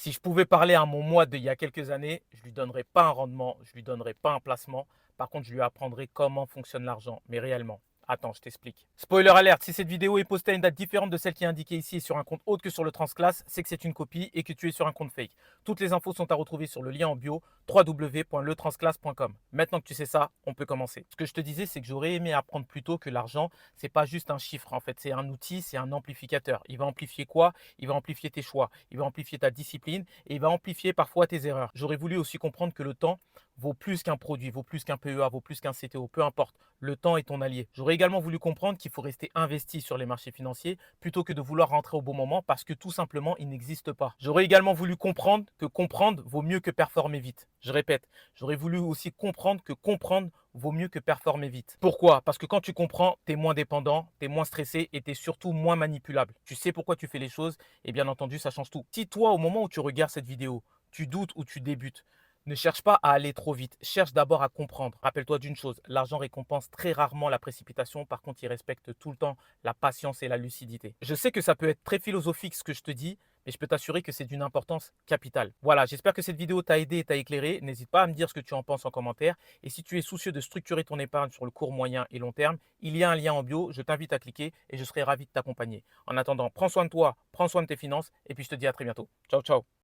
Si je pouvais parler à mon moi d'il y a quelques années, je lui donnerais pas un rendement, je lui donnerais pas un placement. Par contre, je lui apprendrai comment fonctionne l'argent, mais réellement. Attends, je t'explique. Spoiler alert, si cette vidéo est postée à une date différente de celle qui est indiquée ici et sur un compte autre que sur le Transclass, c'est que c'est une copie et que tu es sur un compte fake. Toutes les infos sont à retrouver sur le lien en bio www.letransclass.com. Maintenant que tu sais ça, on peut commencer. Ce que je te disais, c'est que j'aurais aimé apprendre plus tôt que l'argent, c'est pas juste un chiffre en fait, c'est un outil, c'est un amplificateur. Il va amplifier quoi? Il va amplifier tes choix, il va amplifier ta discipline et il va amplifier parfois tes erreurs. J'aurais voulu aussi comprendre que le temps vaut plus qu'un produit, vaut plus qu'un PEA, vaut plus qu'un CTO, peu importe. Le temps est ton allié. J'aurais également voulu comprendre qu'il faut rester investi sur les marchés financiers plutôt que de vouloir rentrer au bon moment parce que tout simplement, il n'existe pas. J'aurais également voulu comprendre que comprendre vaut mieux que performer vite. Je répète, j'aurais voulu aussi comprendre que comprendre vaut mieux que performer vite. Pourquoi? Parce que quand tu comprends, tu es moins dépendant, tu es moins stressé et tu es surtout moins manipulable. Tu sais pourquoi tu fais les choses et bien entendu, ça change tout. Si toi, au moment où tu regardes cette vidéo, tu doutes ou tu débutes, ne cherche pas à aller trop vite. Cherche d'abord à comprendre. Rappelle-toi d'une chose, l'argent récompense très rarement la précipitation. Par contre, il respecte tout le temps la patience et la lucidité. Je sais que ça peut être très philosophique ce que je te dis, mais je peux t'assurer que c'est d'une importance capitale. Voilà, j'espère que cette vidéo t'a aidé et t'a éclairé. N'hésite pas à me dire ce que tu en penses en commentaire. Et si tu es soucieux de structurer ton épargne sur le court, moyen et long terme, il y a un lien en bio. Je t'invite à cliquer et je serai ravi de t'accompagner. En attendant, prends soin de toi, prends soin de tes finances et puis je te dis à très bientôt. Ciao, ciao.